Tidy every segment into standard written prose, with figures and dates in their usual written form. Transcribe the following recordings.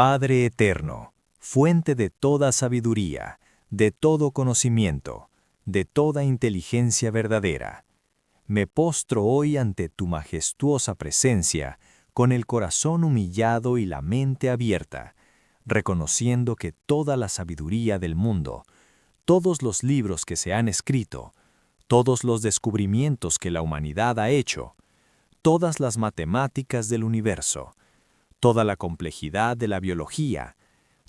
Padre eterno, fuente de toda sabiduría, de todo conocimiento, de toda inteligencia verdadera, me postro hoy ante tu majestuosa presencia, con el corazón humillado y la mente abierta, reconociendo que toda la sabiduría del mundo, todos los libros que se han escrito, todos los descubrimientos que la humanidad ha hecho, todas las matemáticas del universo, toda la complejidad de la biología,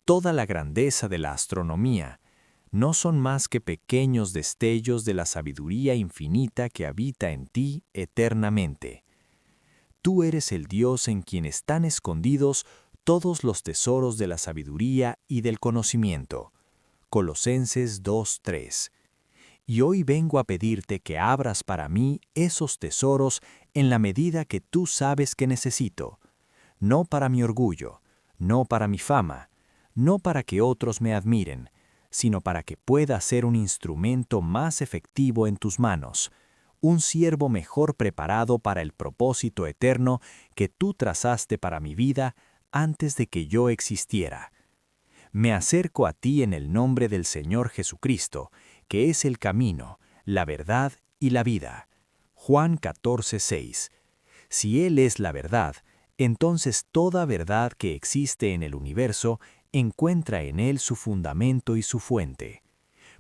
toda la grandeza de la astronomía, no son más que pequeños destellos de la sabiduría infinita que habita en ti eternamente. Tú eres el Dios en quien están escondidos todos los tesoros de la sabiduría y del conocimiento. Colosenses 2:3. Y hoy vengo a pedirte que abras para mí esos tesoros en la medida que tú sabes que necesito, no para mi orgullo, no para mi fama, no para que otros me admiren, sino para que pueda ser un instrumento más efectivo en tus manos, un siervo mejor preparado para el propósito eterno que tú trazaste para mi vida antes de que yo existiera. Me acerco a ti en el nombre del Señor Jesucristo, que es el camino, la verdad y la vida. Juan 14:6. Si Él es la verdad, entonces toda verdad que existe en el universo encuentra en Él su fundamento y su fuente.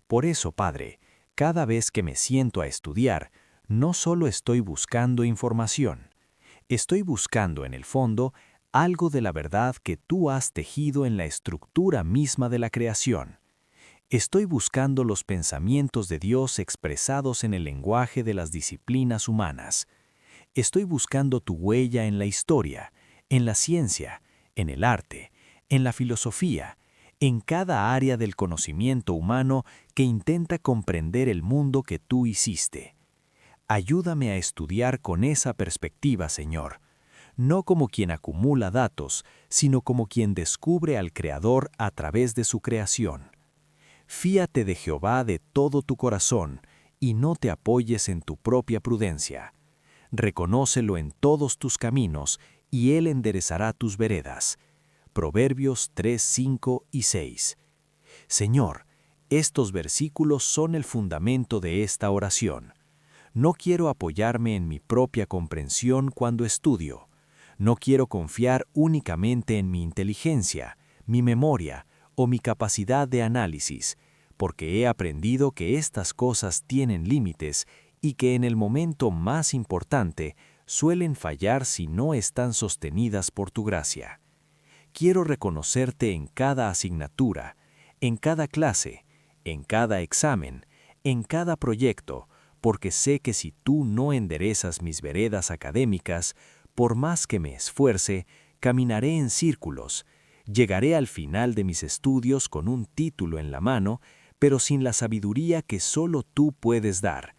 Por eso, Padre, cada vez que me siento a estudiar, no solo estoy buscando información, estoy buscando en el fondo algo de la verdad que tú has tejido en la estructura misma de la creación. Estoy buscando los pensamientos de Dios expresados en el lenguaje de las disciplinas humanas. Estoy buscando tu huella en la historia, en la ciencia, en el arte, en la filosofía, en cada área del conocimiento humano que intenta comprender el mundo que tú hiciste. Ayúdame a estudiar con esa perspectiva, Señor, no como quien acumula datos, sino como quien descubre al Creador a través de su creación. Fíate de Jehová de todo tu corazón y no te apoyes en tu propia prudencia. Reconócelo en todos tus caminos y Él enderezará tus veredas. Proverbios 3, 5 y 6. Señor, estos versículos son el fundamento de esta oración. No quiero apoyarme en mi propia comprensión cuando estudio. No quiero confiar únicamente en mi inteligencia, mi memoria o mi capacidad de análisis, porque he aprendido que estas cosas tienen límites y que en el momento más importante suelen fallar si no están sostenidas por tu gracia. Quiero reconocerte en cada asignatura, en cada clase, en cada examen, en cada proyecto, porque sé que si tú no enderezas mis veredas académicas, por más que me esfuerce, caminaré en círculos, llegaré al final de mis estudios con un título en la mano, pero sin la sabiduría que solo tú puedes dar,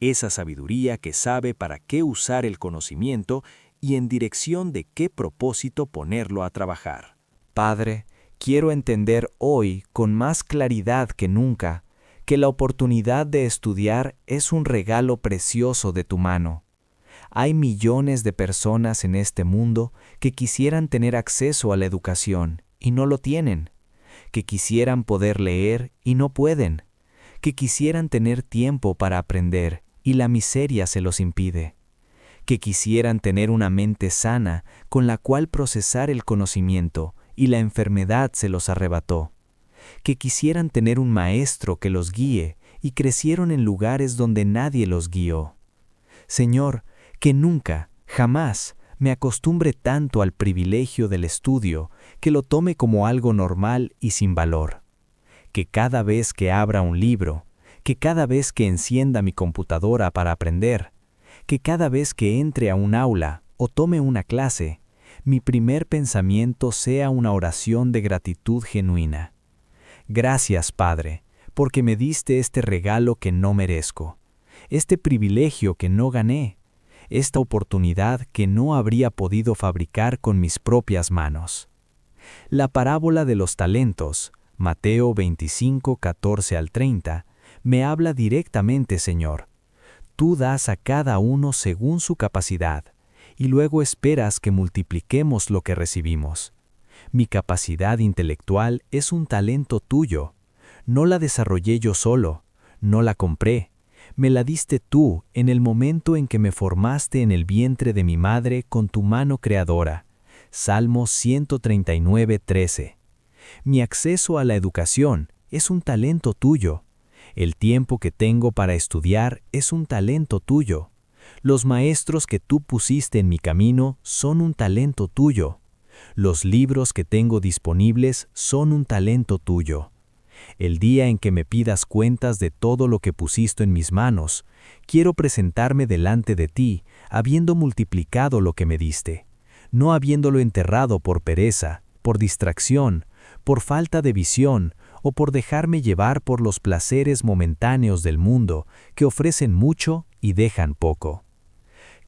esa sabiduría que sabe para qué usar el conocimiento y en dirección de qué propósito ponerlo a trabajar. Padre, quiero entender hoy con más claridad que nunca que la oportunidad de estudiar es un regalo precioso de tu mano. Hay millones de personas en este mundo que quisieran tener acceso a la educación y no lo tienen, que quisieran poder leer y no pueden, que quisieran tener tiempo para aprender y la miseria se los impide, que quisieran tener una mente sana con la cual procesar el conocimiento y la enfermedad se los arrebató, que quisieran tener un maestro que los guíe y crecieron en lugares donde nadie los guió. Señor, que nunca, jamás, me acostumbre tanto al privilegio del estudio que lo tome como algo normal y sin valor. Que cada vez que abra un libro, que cada vez que encienda mi computadora para aprender, que cada vez que entre a un aula o tome una clase, mi primer pensamiento sea una oración de gratitud genuina. Gracias, Padre, porque me diste este regalo que no merezco, este privilegio que no gané, esta oportunidad que no habría podido fabricar con mis propias manos. La parábola de los talentos, Mateo 25, 14 al 30, me habla directamente, Señor. Tú das a cada uno según su capacidad, y luego esperas que multipliquemos lo que recibimos. Mi capacidad intelectual es un talento tuyo. No la desarrollé yo solo, no la compré. Me la diste tú en el momento en que me formaste en el vientre de mi madre con tu mano creadora. Salmo 139:13. Mi acceso a la educación es un talento tuyo. El tiempo que tengo para estudiar es un talento tuyo. Los maestros que tú pusiste en mi camino son un talento tuyo. Los libros que tengo disponibles son un talento tuyo. El día en que me pidas cuentas de todo lo que pusiste en mis manos, quiero presentarme delante de ti, habiendo multiplicado lo que me diste, no habiéndolo enterrado por pereza, por distracción, por falta de visión o por dejarme llevar por los placeres momentáneos del mundo que ofrecen mucho y dejan poco.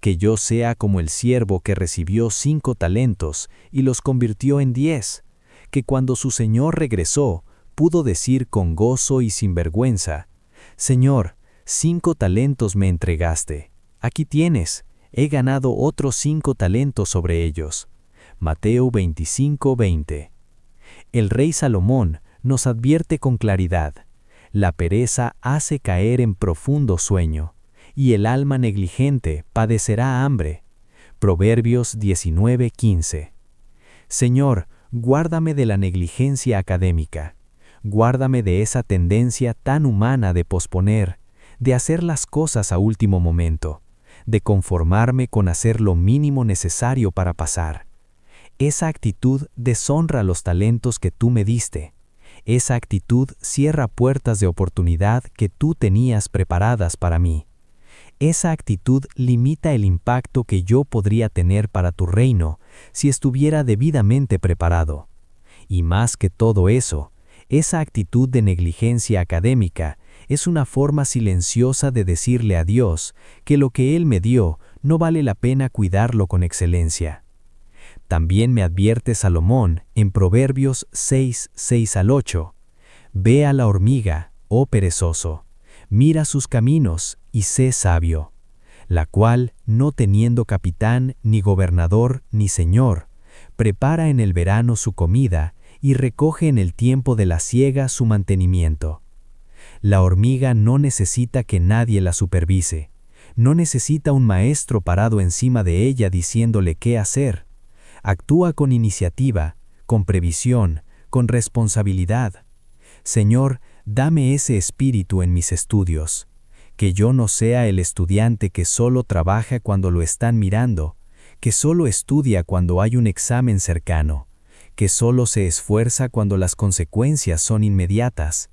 Que yo sea como el siervo que recibió 5 talentos y los convirtió en 10, que cuando su señor regresó, pudo decir con gozo y sin vergüenza: Señor, 5 talentos me entregaste. Aquí tienes, he ganado otros 5 talentos sobre ellos. Mateo 25:20. El rey Salomón nos advierte con claridad: la pereza hace caer en profundo sueño, y el alma negligente padecerá hambre. Proverbios 19:15. Señor, guárdame de la negligencia académica. Guárdame de esa tendencia tan humana de posponer, de hacer las cosas a último momento, de conformarme con hacer lo mínimo necesario para pasar. Esa actitud deshonra los talentos que tú me diste. Esa actitud cierra puertas de oportunidad que tú tenías preparadas para mí. Esa actitud limita el impacto que yo podría tener para tu reino si estuviera debidamente preparado. Y más que todo eso, esa actitud de negligencia académica es una forma silenciosa de decirle a Dios que lo que Él me dio no vale la pena cuidarlo con excelencia. También me advierte Salomón en Proverbios 6:6-8. Ve a la hormiga, oh perezoso, mira sus caminos y sé sabio, la cual, no teniendo capitán, ni gobernador, ni señor, prepara en el verano su comida y recoge en el tiempo de la siega su mantenimiento. La hormiga no necesita que nadie la supervise, no necesita un maestro parado encima de ella diciéndole qué hacer. Actúa con iniciativa, con previsión, con responsabilidad. Señor, dame ese espíritu en mis estudios, que yo no sea el estudiante que solo trabaja cuando lo están mirando, que solo estudia cuando hay un examen cercano, que solo se esfuerza cuando las consecuencias son inmediatas.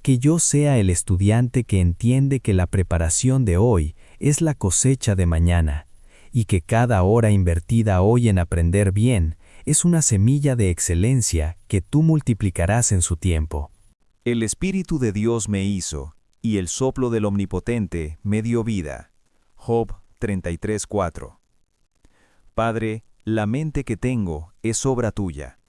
Que yo sea el estudiante que entiende que la preparación de hoy es la cosecha de mañana, y que cada hora invertida hoy en aprender bien es una semilla de excelencia que tú multiplicarás en su tiempo. El Espíritu de Dios me hizo, y el soplo del Omnipotente me dio vida. Job 33:4. Padre, la mente que tengo es obra tuya.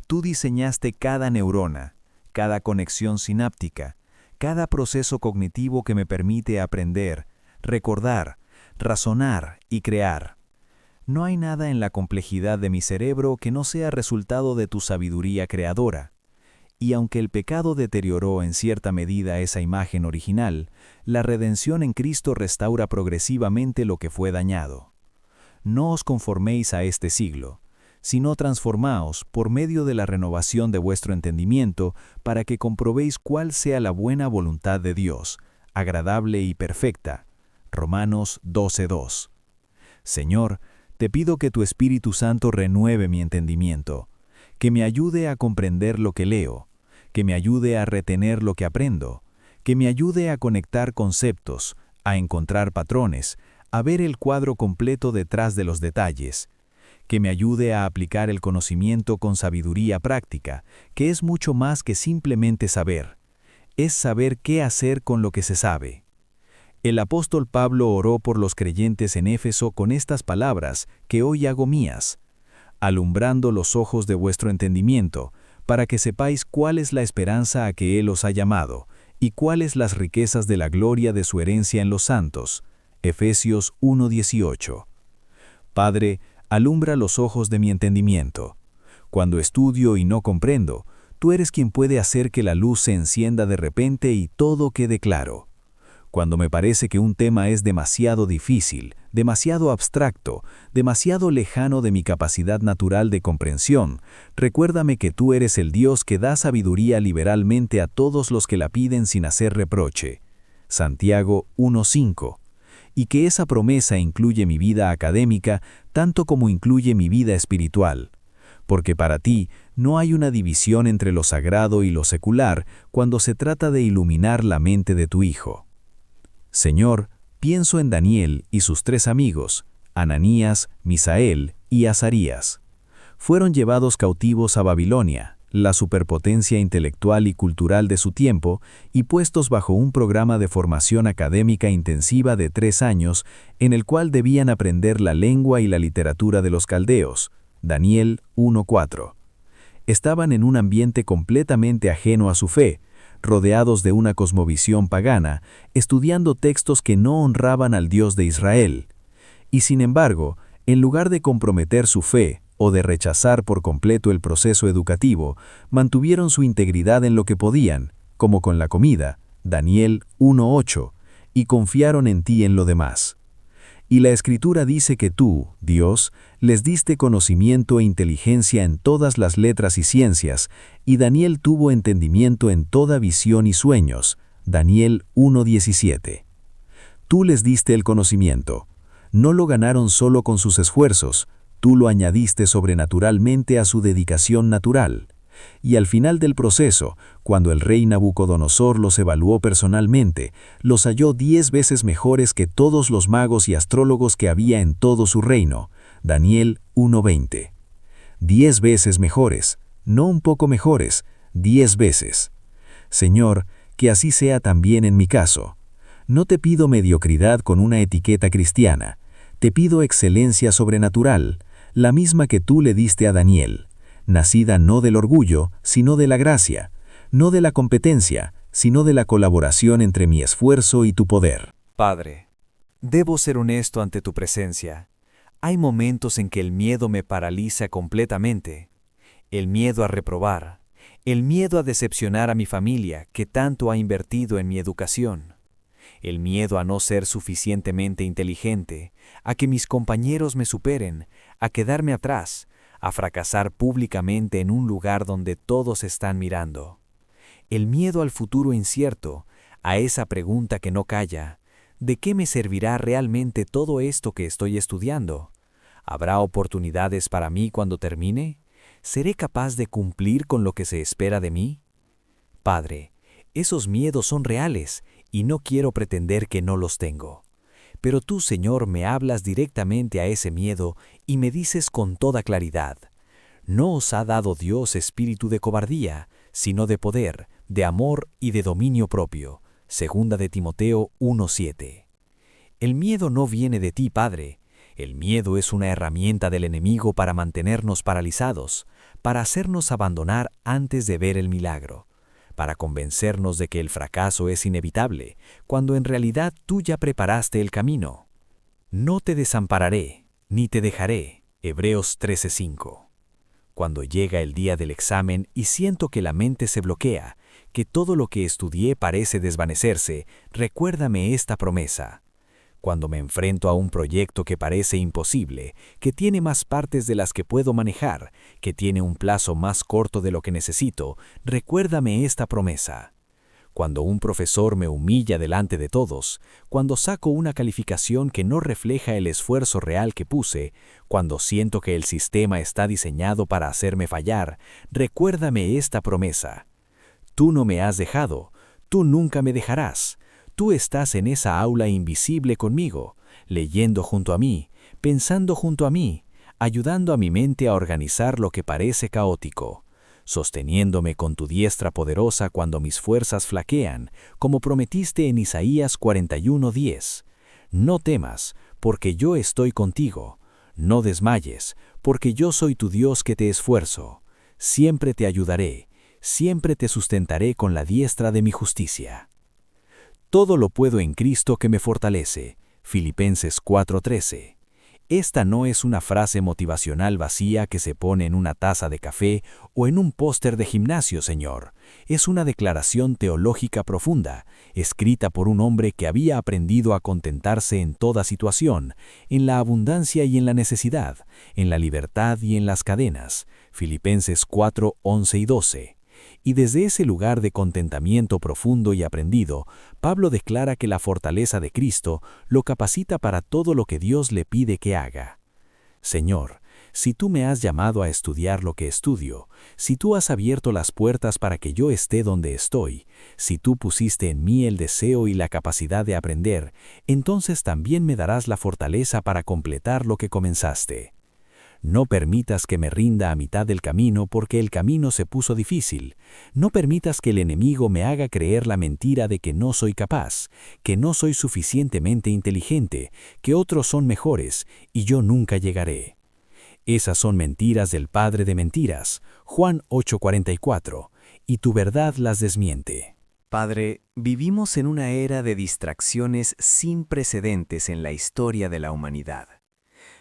Tú diseñaste cada neurona, cada conexión sináptica, cada proceso cognitivo que me permite aprender, recordar, razonar y crear. No hay nada en la complejidad de mi cerebro que no sea resultado de tu sabiduría creadora. Y aunque el pecado deterioró en cierta medida esa imagen original, la redención en Cristo restaura progresivamente lo que fue dañado. No os conforméis a este siglo, sino transformaos por medio de la renovación de vuestro entendimiento para que comprobéis cuál sea la buena voluntad de Dios, agradable y perfecta. Romanos 12:2. Señor, te pido que tu Espíritu Santo renueve mi entendimiento, que me ayude a comprender lo que leo, que me ayude a retener lo que aprendo, que me ayude a conectar conceptos, a encontrar patrones, a ver el cuadro completo detrás de los detalles, que me ayude a aplicar el conocimiento con sabiduría práctica, que es mucho más que simplemente saber, es saber qué hacer con lo que se sabe. El apóstol Pablo oró por los creyentes en Éfeso con estas palabras que hoy hago mías: alumbrando los ojos de vuestro entendimiento, para que sepáis cuál es la esperanza a que Él os ha llamado, y cuáles las riquezas de la gloria de su herencia en los santos. Efesios 1:18. Padre, alumbra los ojos de mi entendimiento. Cuando estudio y no comprendo, tú eres quien puede hacer que la luz se encienda de repente y todo quede claro. Cuando me parece que un tema es demasiado difícil, demasiado abstracto, demasiado lejano de mi capacidad natural de comprensión, recuérdame que tú eres el Dios que da sabiduría liberalmente a todos los que la piden sin hacer reproche. Santiago 1:5. Y que esa promesa incluye mi vida académica tanto como incluye mi vida espiritual. Porque para ti no hay una división entre lo sagrado y lo secular cuando se trata de iluminar la mente de tu Hijo. Señor, pienso en Daniel y sus 3 amigos, Ananías, Misael y Azarías. Fueron llevados cautivos a Babilonia, la superpotencia intelectual y cultural de su tiempo, y puestos bajo un programa de formación académica intensiva de 3 años, en el cual debían aprender la lengua y la literatura de los caldeos. Daniel 1:4. Estaban en un ambiente completamente ajeno a su fe, rodeados de una cosmovisión pagana, estudiando textos que no honraban al Dios de Israel. Y sin embargo, en lugar de comprometer su fe o de rechazar por completo el proceso educativo, mantuvieron su integridad en lo que podían, como con la comida, Daniel 1:8, y confiaron en ti en lo demás. Y la Escritura dice que tú, Dios, les diste conocimiento e inteligencia en todas las letras y ciencias, y Daniel tuvo entendimiento en toda visión y sueños. Daniel 1:17. Tú les diste el conocimiento. No lo ganaron solo con sus esfuerzos, tú lo añadiste sobrenaturalmente a su dedicación natural. Y al final del proceso, cuando el rey Nabucodonosor los evaluó personalmente, los halló 10 veces mejores que todos los magos y astrólogos que había en todo su reino. Daniel 1:20. 10 veces mejores, no un poco mejores, 10 veces. Señor, que así sea también en mi caso. No te pido mediocridad con una etiqueta cristiana, te pido excelencia sobrenatural, la misma que tú le diste a Daniel. Nacida no del orgullo, sino de la gracia, no de la competencia, sino de la colaboración entre mi esfuerzo y tu poder. Padre, debo ser honesto ante tu presencia. Hay momentos en que el miedo me paraliza completamente. El miedo a reprobar, el miedo a decepcionar a mi familia que tanto ha invertido en mi educación. El miedo a no ser suficientemente inteligente, a que mis compañeros me superen, a quedarme atrás, a fracasar públicamente en un lugar donde todos están mirando. El miedo al futuro incierto, a esa pregunta que no calla, ¿de qué me servirá realmente todo esto que estoy estudiando? ¿Habrá oportunidades para mí cuando termine? ¿Seré capaz de cumplir con lo que se espera de mí? Padre, esos miedos son reales y no quiero pretender que no los tengo. Pero tú, Señor, me hablas directamente a ese miedo y me dices con toda claridad: no os ha dado Dios espíritu de cobardía, sino de poder, de amor y de dominio propio. Segunda de Timoteo 1:7. El miedo no viene de ti, Padre. El miedo es una herramienta del enemigo para mantenernos paralizados, para hacernos abandonar antes de ver el milagro, para convencernos de que el fracaso es inevitable, cuando en realidad tú ya preparaste el camino. No te desampararé, ni te dejaré. Hebreos 13:5. Cuando llega el día del examen y siento que la mente se bloquea, que todo lo que estudié parece desvanecerse, recuérdame esta promesa. Cuando me enfrento a un proyecto que parece imposible, que tiene más partes de las que puedo manejar, que tiene un plazo más corto de lo que necesito, recuérdame esta promesa. Cuando un profesor me humilla delante de todos, cuando saco una calificación que no refleja el esfuerzo real que puse, cuando siento que el sistema está diseñado para hacerme fallar, recuérdame esta promesa. Tú no me has dejado, tú nunca me dejarás. Tú estás en esa aula invisible conmigo, leyendo junto a mí, pensando junto a mí, ayudando a mi mente a organizar lo que parece caótico, sosteniéndome con tu diestra poderosa cuando mis fuerzas flaquean, como prometiste en Isaías 41:10. No temas, porque yo estoy contigo. No desmayes, porque yo soy tu Dios que te esfuerzo. Siempre te ayudaré, siempre te sustentaré con la diestra de mi justicia. Todo lo puedo en Cristo que me fortalece. Filipenses 4:13. Esta no es una frase motivacional vacía que se pone en una taza de café o en un póster de gimnasio, Señor. Es una declaración teológica profunda, escrita por un hombre que había aprendido a contentarse en toda situación, en la abundancia y en la necesidad, en la libertad y en las cadenas. Filipenses 4, 11 y 12. Y desde ese lugar de contentamiento profundo y aprendido, Pablo declara que la fortaleza de Cristo lo capacita para todo lo que Dios le pide que haga. Señor, si tú me has llamado a estudiar lo que estudio, si tú has abierto las puertas para que yo esté donde estoy, si tú pusiste en mí el deseo y la capacidad de aprender, entonces también me darás la fortaleza para completar lo que comenzaste. No permitas que me rinda a mitad del camino porque el camino se puso difícil. No permitas que el enemigo me haga creer la mentira de que no soy capaz, que no soy suficientemente inteligente, que otros son mejores y yo nunca llegaré. Esas son mentiras del padre de mentiras, Juan 8:44, y tu verdad las desmiente. Padre, vivimos en una era de distracciones sin precedentes en la historia de la humanidad.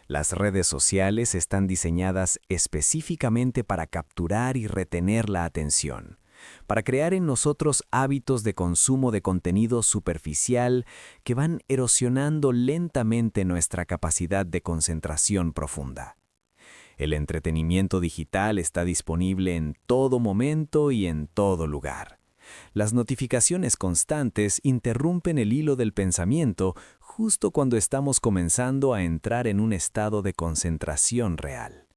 Las redes sociales están diseñadas específicamente para capturar y retener la atención, para crear en nosotros hábitos de consumo de contenido superficial que van erosionando lentamente nuestra capacidad de concentración profunda. El entretenimiento digital está disponible en todo momento y en todo lugar. Las notificaciones constantes interrumpen el hilo del pensamiento justo cuando estamos comenzando a entrar en un estado de concentración real.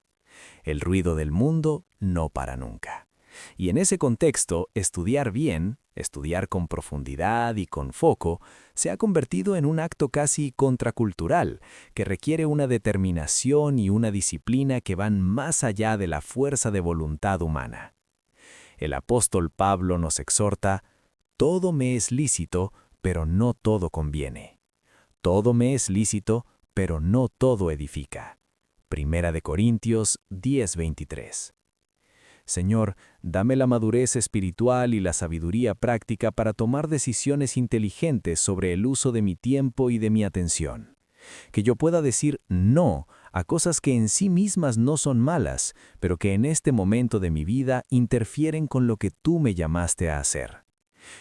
El ruido del mundo no para nunca. Y en ese contexto, estudiar bien, estudiar con profundidad y con foco, se ha convertido en un acto casi contracultural, que requiere una determinación y una disciplina que van más allá de la fuerza de voluntad humana. El apóstol Pablo nos exhorta: todo me es lícito, pero no todo conviene. Todo me es lícito, pero no todo edifica. Primera de Corintios 10:23. Señor, dame la madurez espiritual y la sabiduría práctica para tomar decisiones inteligentes sobre el uso de mi tiempo y de mi atención. Que yo pueda decir no a cosas que en sí mismas no son malas, pero que en este momento de mi vida interfieren con lo que tú me llamaste a hacer.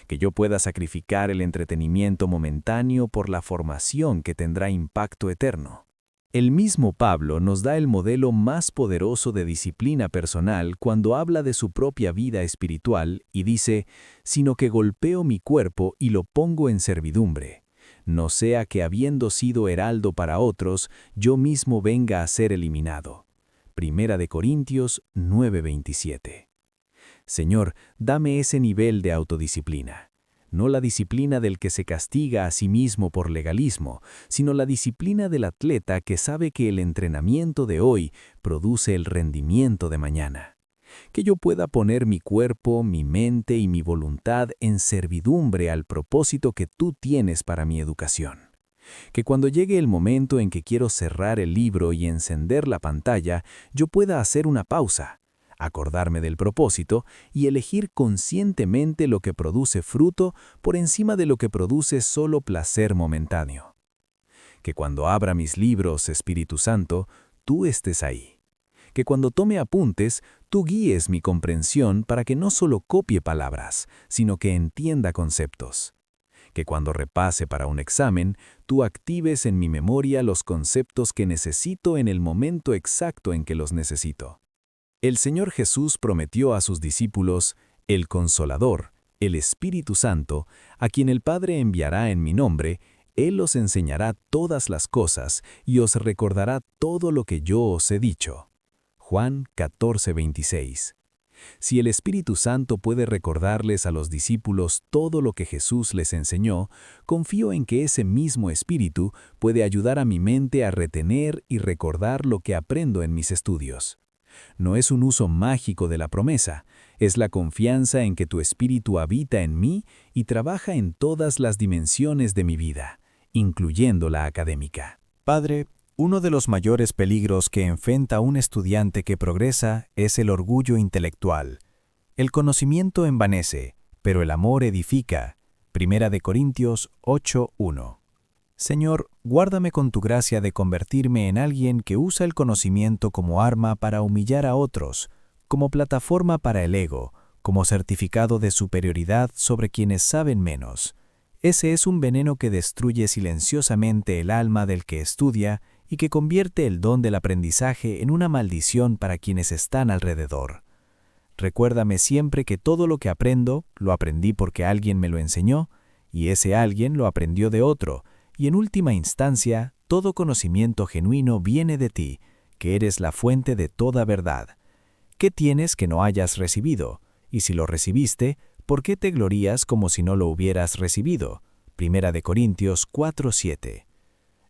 Que yo pueda sacrificar el entretenimiento momentáneo por la formación que tendrá impacto eterno. El mismo Pablo nos da el modelo más poderoso de disciplina personal cuando habla de su propia vida espiritual y dice: sino que golpeo mi cuerpo y lo pongo en servidumbre, no sea que habiendo sido heraldo para otros, yo mismo venga a ser eliminado. Primera de Corintios 9:27. Señor, dame ese nivel de autodisciplina. No la disciplina del que se castiga a sí mismo por legalismo, sino la disciplina del atleta que sabe que el entrenamiento de hoy produce el rendimiento de mañana. Que yo pueda poner mi cuerpo, mi mente y mi voluntad en servidumbre al propósito que tú tienes para mi educación. Que cuando llegue el momento en que quiero cerrar el libro y encender la pantalla, yo pueda hacer una pausa, acordarme del propósito y elegir conscientemente lo que produce fruto por encima de lo que produce solo placer momentáneo. Que cuando abra mis libros, Espíritu Santo, tú estés ahí. Que cuando tome apuntes, tú guíes mi comprensión para que no solo copie palabras, sino que entienda conceptos. Que cuando repase para un examen, tú actives en mi memoria los conceptos que necesito en el momento exacto en que los necesito. El Señor Jesús prometió a sus discípulos: el Consolador, el Espíritu Santo, a quien el Padre enviará en mi nombre, Él os enseñará todas las cosas y os recordará todo lo que yo os he dicho. Juan 14:26. Si el Espíritu Santo puede recordarles a los discípulos todo lo que Jesús les enseñó, confío en que ese mismo Espíritu puede ayudar a mi mente a retener y recordar lo que aprendo en mis estudios. No es un uso mágico de la promesa, es la confianza en que tu Espíritu habita en mí y trabaja en todas las dimensiones de mi vida, incluyendo la académica. Padre, uno de los mayores peligros que enfrenta un estudiante que progresa es el orgullo intelectual. El conocimiento envanece, pero el amor edifica. Primera de Corintios 8:1. Señor, guárdame con tu gracia de convertirme en alguien que usa el conocimiento como arma para humillar a otros, como plataforma para el ego, como certificado de superioridad sobre quienes saben menos. Ese es un veneno que destruye silenciosamente el alma del que estudia y que convierte el don del aprendizaje en una maldición para quienes están alrededor. Recuérdame siempre que todo lo que aprendo, lo aprendí porque alguien me lo enseñó, y ese alguien lo aprendió de otro, y en última instancia, todo conocimiento genuino viene de ti, que eres la fuente de toda verdad. ¿Qué tienes que no hayas recibido? Y si lo recibiste, ¿por qué te glorías como si no lo hubieras recibido? 1 Corintios 4:7.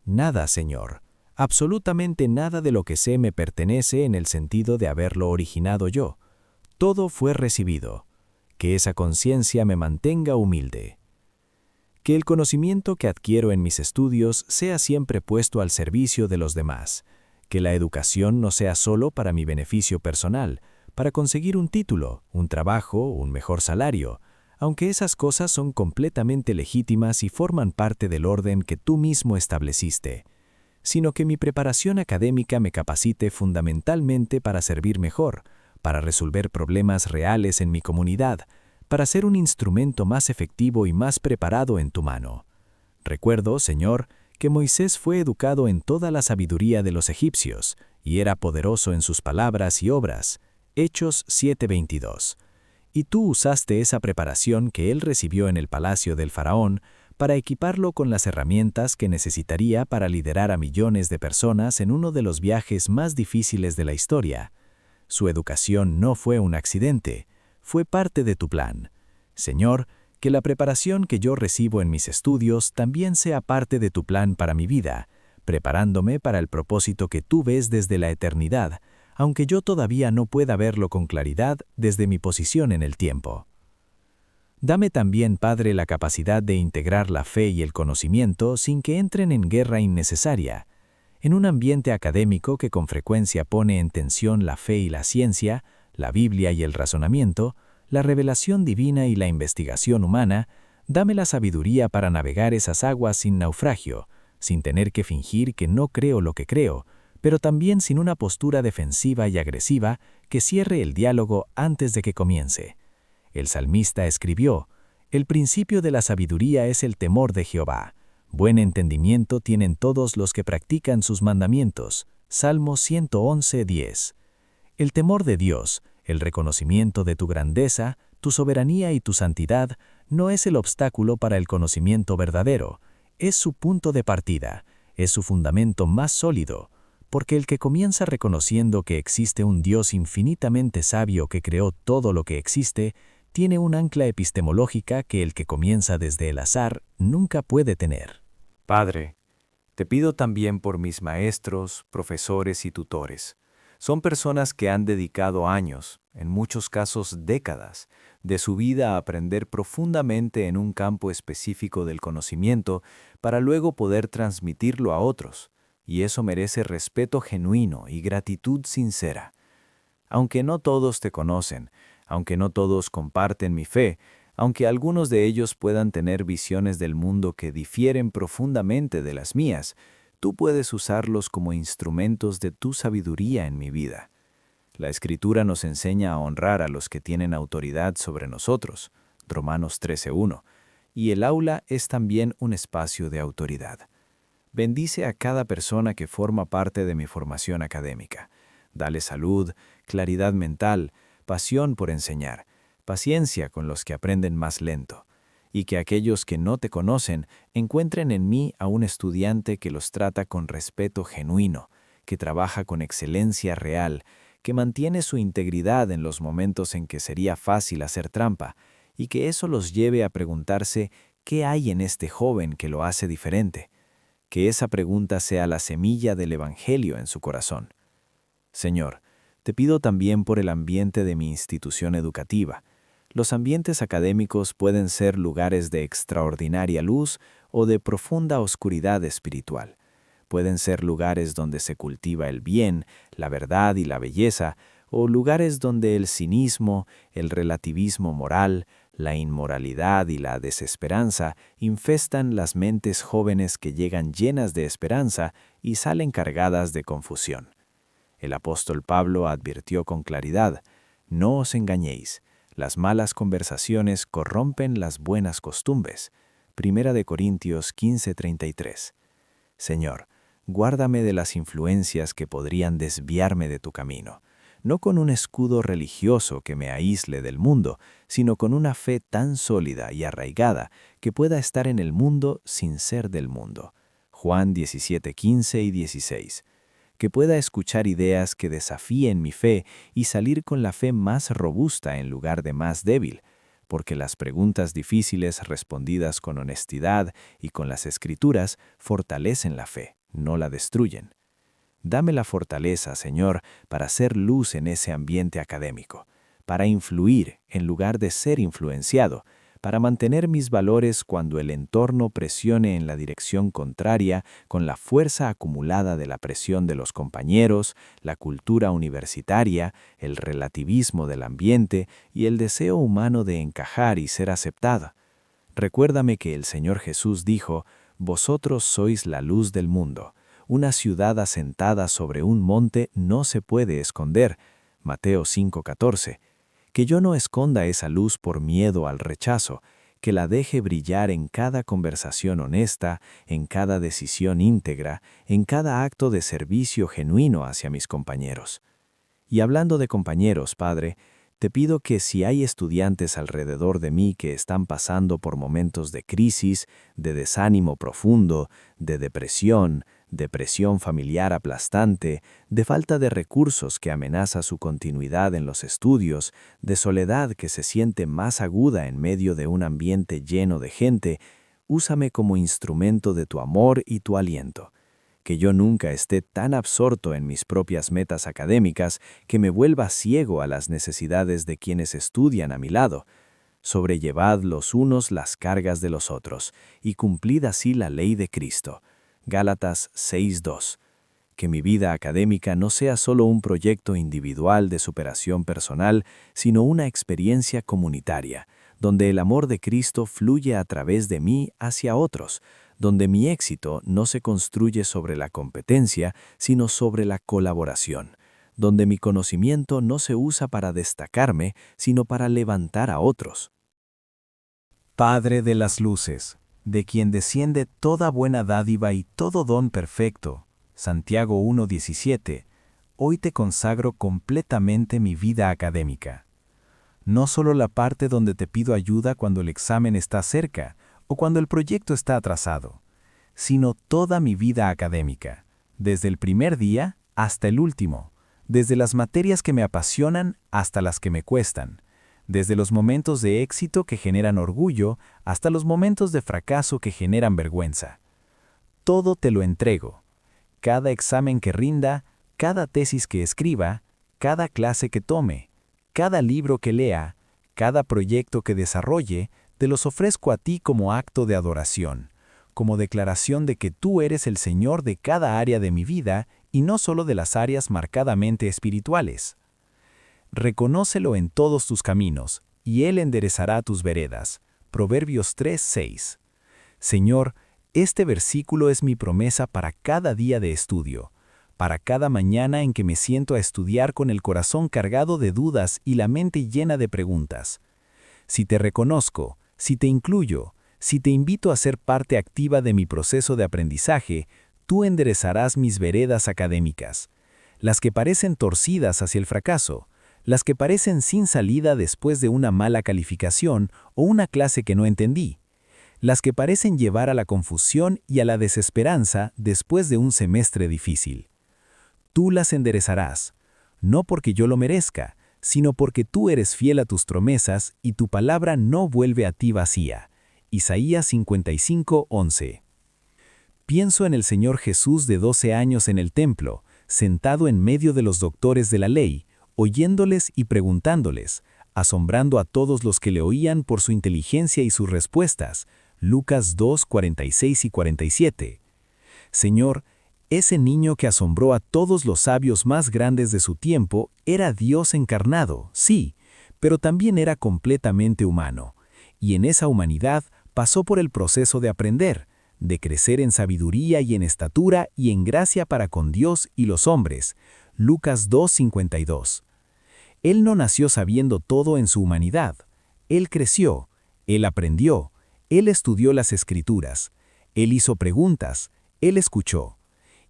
Nada, Señor. Absolutamente nada de lo que sé me pertenece en el sentido de haberlo originado yo. Todo fue recibido. Que esa conciencia me mantenga humilde. Que el conocimiento que adquiero en mis estudios sea siempre puesto al servicio de los demás. Que la educación no sea solo para mi beneficio personal, para conseguir un título, un trabajo, un mejor salario, aunque esas cosas son completamente legítimas y forman parte del orden que tú mismo estableciste, sino que mi preparación académica me capacite fundamentalmente para servir mejor, para resolver problemas reales en mi comunidad, para ser un instrumento más efectivo y más preparado en tu mano. Recuerdo, Señor, que Moisés fue educado en toda la sabiduría de los egipcios, y era poderoso en sus palabras y obras. Hechos 7:22. Y tú usaste esa preparación que él recibió en el palacio del faraón para equiparlo con las herramientas que necesitaría para liderar a millones de personas en uno de los viajes más difíciles de la historia. Su educación no fue un accidente, fue parte de tu plan. Señor, que la preparación que yo recibo en mis estudios también sea parte de tu plan para mi vida, preparándome para el propósito que tú ves desde la eternidad, aunque yo todavía no pueda verlo con claridad desde mi posición en el tiempo. Dame también, Padre, la capacidad de integrar la fe y el conocimiento sin que entren en guerra innecesaria. En un ambiente académico que con frecuencia pone en tensión la fe y la ciencia, la Biblia y el razonamiento, la revelación divina y la investigación humana, dame la sabiduría para navegar esas aguas sin naufragio, sin tener que fingir que no creo lo que creo, pero también sin una postura defensiva y agresiva que cierre el diálogo antes de que comience. El salmista escribió: «El principio de la sabiduría es el temor de Jehová. Buen entendimiento tienen todos los que practican sus mandamientos». Salmo 111:10. El temor de Dios, el reconocimiento de tu grandeza, tu soberanía y tu santidad, no es el obstáculo para el conocimiento verdadero, es su punto de partida, es su fundamento más sólido, porque el que comienza reconociendo que existe un Dios infinitamente sabio que creó todo lo que existe, tiene un ancla epistemológica que el que comienza desde el azar nunca puede tener. Padre, te pido también por mis maestros, profesores y tutores. Son personas que han dedicado años, en muchos casos décadas, de su vida a aprender profundamente en un campo específico del conocimiento para luego poder transmitirlo a otros, y eso merece respeto genuino y gratitud sincera. Aunque no todos te conocen, aunque no todos comparten mi fe, aunque algunos de ellos puedan tener visiones del mundo que difieren profundamente de las mías, tú puedes usarlos como instrumentos de tu sabiduría en mi vida. La Escritura nos enseña a honrar a los que tienen autoridad sobre nosotros, Romanos 13:1, y el aula es también un espacio de autoridad. Bendice a cada persona que forma parte de mi formación académica. Dale salud, claridad mental, pasión por enseñar, paciencia con los que aprenden más lento, y que aquellos que no te conocen encuentren en mí a un estudiante que los trata con respeto genuino, que trabaja con excelencia real, que mantiene su integridad en los momentos en que sería fácil hacer trampa, y que eso los lleve a preguntarse qué hay en este joven que lo hace diferente. Que esa pregunta sea la semilla del Evangelio en su corazón. Señor, te pido también por el ambiente de mi institución educativa. Los ambientes académicos pueden ser lugares de extraordinaria luz o de profunda oscuridad espiritual. Pueden ser lugares donde se cultiva el bien, la verdad y la belleza, o lugares donde el cinismo, el relativismo moral, la inmoralidad y la desesperanza infestan las mentes jóvenes que llegan llenas de esperanza y salen cargadas de confusión. El apóstol Pablo advirtió con claridad: «No os engañéis, las malas conversaciones corrompen las buenas costumbres». 1 Corintios 15:33. Señor, guárdame de las influencias que podrían desviarme de tu camino, no con un escudo religioso que me aísle del mundo, sino con una fe tan sólida y arraigada que pueda estar en el mundo sin ser del mundo. Juan 17:15 y 16. Que pueda escuchar ideas que desafíen mi fe y salir con la fe más robusta en lugar de más débil, porque las preguntas difíciles respondidas con honestidad y con las Escrituras fortalecen la fe, no la destruyen. Dame la fortaleza, Señor, para ser luz en ese ambiente académico, para influir en lugar de ser influenciado, para mantener mis valores cuando el entorno presione en la dirección contraria con la fuerza acumulada de la presión de los compañeros, la cultura universitaria, el relativismo del ambiente y el deseo humano de encajar y ser aceptado. Recuérdame que el Señor Jesús dijo: «Vosotros sois la luz del mundo. Una ciudad asentada sobre un monte no se puede esconder». Mateo 5:14. Que yo no esconda esa luz por miedo al rechazo, que la deje brillar en cada conversación honesta, en cada decisión íntegra, en cada acto de servicio genuino hacia mis compañeros. Y hablando de compañeros, Padre, te pido que si hay estudiantes alrededor de mí que están pasando por momentos de crisis, de desánimo profundo, de depresión familiar aplastante, de falta de recursos que amenaza su continuidad en los estudios, de soledad que se siente más aguda en medio de un ambiente lleno de gente, úsame como instrumento de tu amor y tu aliento. Que yo nunca esté tan absorto en mis propias metas académicas que me vuelva ciego a las necesidades de quienes estudian a mi lado. Sobrellevad los unos las cargas de los otros, y cumplid así la ley de Cristo. Gálatas 6:2. Que mi vida académica no sea solo un proyecto individual de superación personal, sino una experiencia comunitaria, donde el amor de Cristo fluye a través de mí hacia otros, donde mi éxito no se construye sobre la competencia, sino sobre la colaboración, donde mi conocimiento no se usa para destacarme, sino para levantar a otros. Padre de las luces, de quien desciende toda buena dádiva y todo don perfecto, Santiago 1:17, hoy te consagro completamente mi vida académica. No solo la parte donde te pido ayuda cuando el examen está cerca o cuando el proyecto está atrasado, sino toda mi vida académica, desde el primer día hasta el último, desde las materias que me apasionan hasta las que me cuestan, desde los momentos de éxito que generan orgullo hasta los momentos de fracaso que generan vergüenza. Todo te lo entrego. Cada examen que rinda, cada tesis que escriba, cada clase que tome, cada libro que lea, cada proyecto que desarrolle, te los ofrezco a ti como acto de adoración, como declaración de que tú eres el Señor de cada área de mi vida y no solo de las áreas marcadamente espirituales. Reconócelo en todos tus caminos, y Él enderezará tus veredas. Proverbios 3:6. Señor, este versículo es mi promesa para cada día de estudio, para cada mañana en que me siento a estudiar con el corazón cargado de dudas y la mente llena de preguntas. Si te reconozco, si te incluyo, si te invito a ser parte activa de mi proceso de aprendizaje, tú enderezarás mis veredas académicas, las que parecen torcidas hacia el fracaso, las que parecen sin salida después de una mala calificación o una clase que no entendí, las que parecen llevar a la confusión y a la desesperanza después de un semestre difícil. Tú las enderezarás, no porque yo lo merezca, sino porque tú eres fiel a tus promesas y tu palabra no vuelve a ti vacía. Isaías 55:11. Pienso en el Señor Jesús de 12 años en el templo, sentado en medio de los doctores de la ley, oyéndoles y preguntándoles, asombrando a todos los que le oían por su inteligencia y sus respuestas. Lucas 2:46 y 47. Señor, Ese niño que asombró a todos los sabios más grandes de su tiempo era Dios encarnado, sí, pero también era completamente humano. Y en esa humanidad pasó por el proceso de aprender, de crecer en sabiduría y en estatura y en gracia para con Dios y los hombres. Lucas 2:52. Él no nació sabiendo todo en su humanidad. Él creció, él aprendió, él estudió las Escrituras, él hizo preguntas, él escuchó.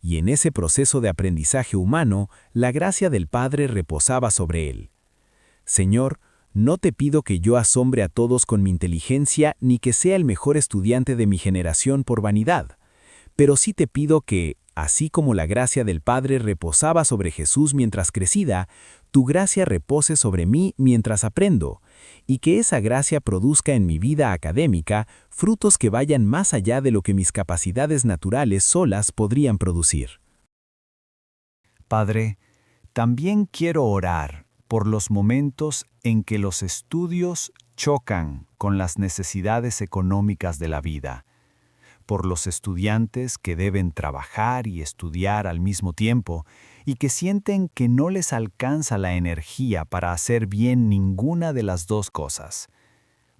Y en ese proceso de aprendizaje humano, la gracia del Padre reposaba sobre él. Señor, no te pido que yo asombre a todos con mi inteligencia ni que sea el mejor estudiante de mi generación por vanidad, pero sí te pido que, así como la gracia del Padre reposaba sobre Jesús mientras crecía, tu gracia repose sobre mí mientras aprendo, y que esa gracia produzca en mi vida académica frutos que vayan más allá de lo que mis capacidades naturales solas podrían producir. Padre, también quiero orar por los momentos en que los estudios chocan con las necesidades económicas de la vida, por los estudiantes que deben trabajar y estudiar al mismo tiempo y que sienten que no les alcanza la energía para hacer bien ninguna de las dos cosas,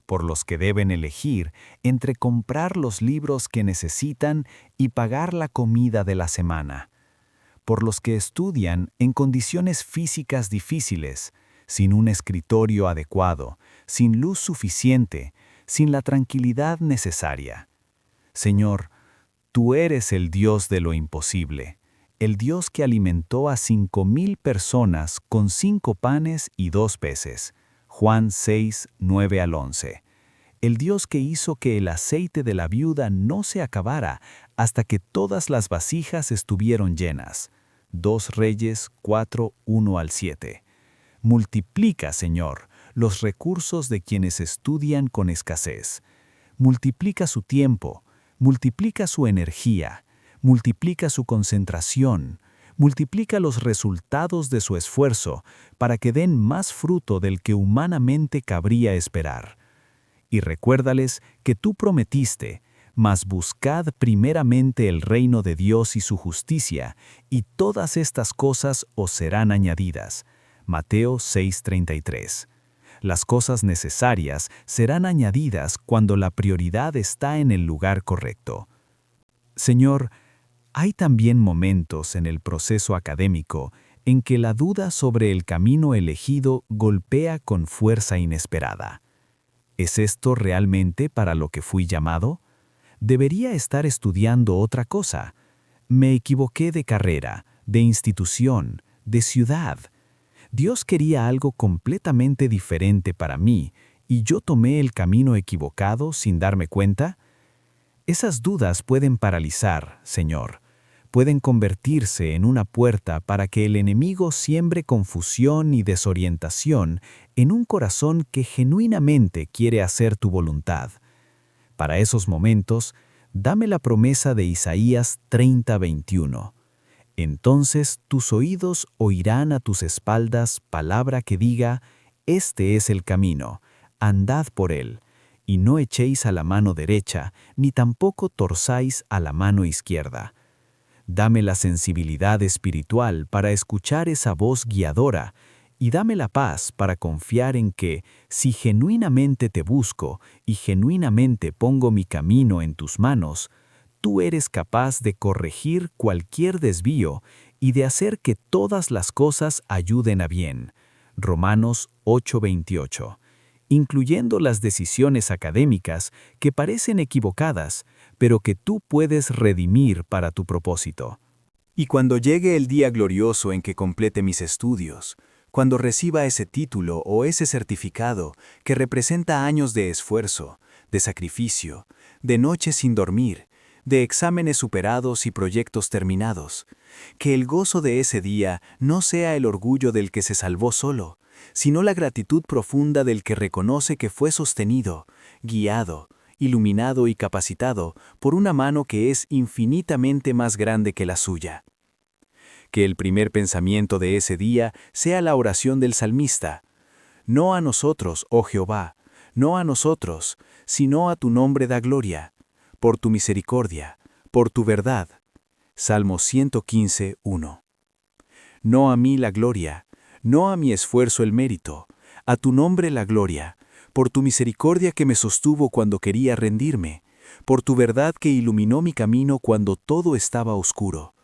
por los que deben elegir entre comprar los libros que necesitan y pagar la comida de la semana, por los que estudian en condiciones físicas difíciles, sin un escritorio adecuado, sin luz suficiente, sin la tranquilidad necesaria. Señor, tú eres el Dios de lo imposible, el Dios que alimentó a 5,000 personas con 5 panes y 2 peces. Juan 6, 9 al 11. El Dios que hizo que el aceite de la viuda no se acabara hasta que todas las vasijas estuvieron llenas. 2 Reyes 4, 1 al 7. Multiplica, Señor, los recursos de quienes estudian con escasez. Multiplica su tiempo, multiplica su energía, multiplica su concentración, multiplica los resultados de su esfuerzo para que den más fruto del que humanamente cabría esperar. Y recuérdales que tú prometiste: mas buscad primeramente el reino de Dios y su justicia, y todas estas cosas os serán añadidas. Mateo 6:33. Las cosas necesarias serán añadidas cuando la prioridad está en el lugar correcto. Señor, hay también momentos en el proceso académico en que la duda sobre el camino elegido golpea con fuerza inesperada. ¿Es esto realmente para lo que fui llamado? ¿Debería estar estudiando otra cosa? Me equivoqué de carrera, de institución, de ciudad. Dios quería algo completamente diferente para mí, y yo tomé el camino equivocado sin darme cuenta. Esas dudas pueden paralizar, Señor. Pueden convertirse en una puerta para que el enemigo siembre confusión y desorientación en un corazón que genuinamente quiere hacer tu voluntad. Para esos momentos, dame la promesa de Isaías 30:21. Entonces tus oídos oirán a tus espaldas palabra que diga: este es el camino, andad por él, y no echéis a la mano derecha, ni tampoco torzáis a la mano izquierda. Dame la sensibilidad espiritual para escuchar esa voz guiadora, y dame la paz para confiar en que, si genuinamente te busco y genuinamente pongo mi camino en tus manos, tú eres capaz de corregir cualquier desvío y de hacer que todas las cosas ayuden a bien. Romanos 8:28. Incluyendo las decisiones académicas que parecen equivocadas, pero que tú puedes redimir para tu propósito. Y cuando llegue el día glorioso en que complete mis estudios, cuando reciba ese título o ese certificado que representa años de esfuerzo, de sacrificio, de noches sin dormir, de exámenes superados y proyectos terminados, que el gozo de ese día no sea el orgullo del que se salvó solo, sino la gratitud profunda del que reconoce que fue sostenido, guiado, iluminado y capacitado por una mano que es infinitamente más grande que la suya. Que el primer pensamiento de ese día sea la oración del salmista: no a nosotros, oh Jehová, no a nosotros, sino a tu nombre da gloria, por tu misericordia, por tu verdad. Salmo 115, 1. No a mí la gloria, no a mi esfuerzo el mérito, a tu nombre la gloria, por tu misericordia que me sostuvo cuando quería rendirme, por tu verdad que iluminó mi camino cuando todo estaba oscuro.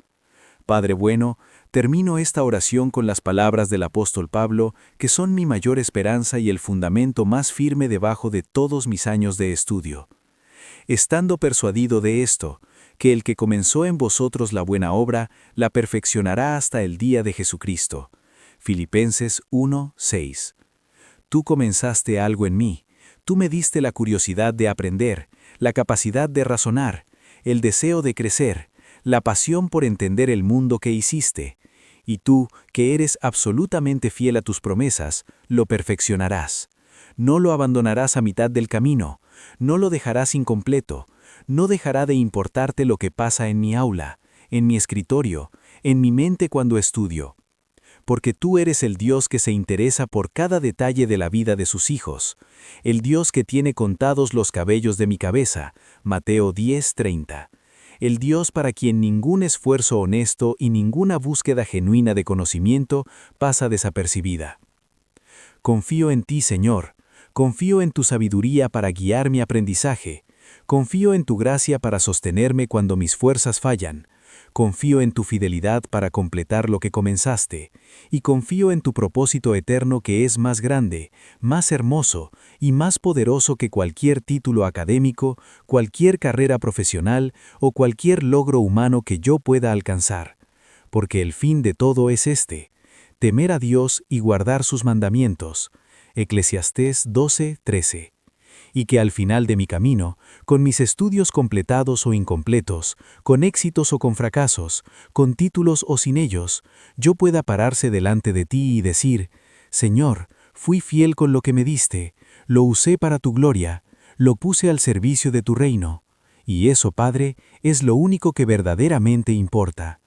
Padre bueno, termino esta oración con las palabras del apóstol Pablo, que son mi mayor esperanza y el fundamento más firme debajo de todos mis años de estudio. Estando persuadido de esto, que el que comenzó en vosotros la buena obra, la perfeccionará hasta el día de Jesucristo. Filipenses 1, 6. Tú comenzaste algo en mí, tú me diste la curiosidad de aprender, la capacidad de razonar, el deseo de crecer, la pasión por entender el mundo que hiciste, y tú, que eres absolutamente fiel a tus promesas, lo perfeccionarás. No lo abandonarás a mitad del camino, no lo dejarás incompleto, no dejará de importarte lo que pasa en mi aula, en mi escritorio, en mi mente cuando estudio. Porque tú eres el Dios que se interesa por cada detalle de la vida de sus hijos, el Dios que tiene contados los cabellos de mi cabeza, Mateo 10:30. El Dios para quien ningún esfuerzo honesto y ninguna búsqueda genuina de conocimiento pasa desapercibida. Confío en ti, Señor, confío en tu sabiduría para guiar mi aprendizaje, confío en tu gracia para sostenerme cuando mis fuerzas fallan, confío en tu fidelidad para completar lo que comenzaste, y confío en tu propósito eterno que es más grande, más hermoso y más poderoso que cualquier título académico, cualquier carrera profesional o cualquier logro humano que yo pueda alcanzar. Porque el fin de todo es este: temer a Dios y guardar sus mandamientos. Eclesiastés 12:13. Y que al final de mi camino, con mis estudios completados o incompletos, con éxitos o con fracasos, con títulos o sin ellos, yo pueda pararse delante de ti y decir: Señor, fui fiel con lo que me diste, lo usé para tu gloria, lo puse al servicio de tu reino. Y eso, Padre, es lo único que verdaderamente importa.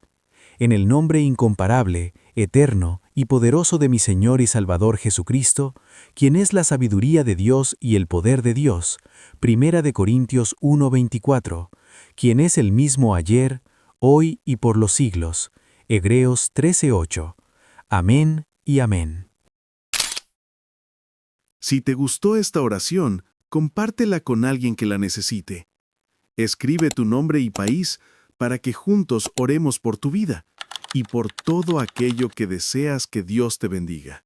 En el nombre incomparable, eterno y poderoso de mi Señor y Salvador Jesucristo, quien es la sabiduría de Dios y el poder de Dios, 1 Corintios 1:24, quien es el mismo ayer, hoy y por los siglos, Hebreos 13:8. Amén y amén. Si te gustó esta oración, compártela con alguien que la necesite. Escribe tu nombre y país para que juntos oremos por tu vida y por todo aquello que deseas que Dios te bendiga.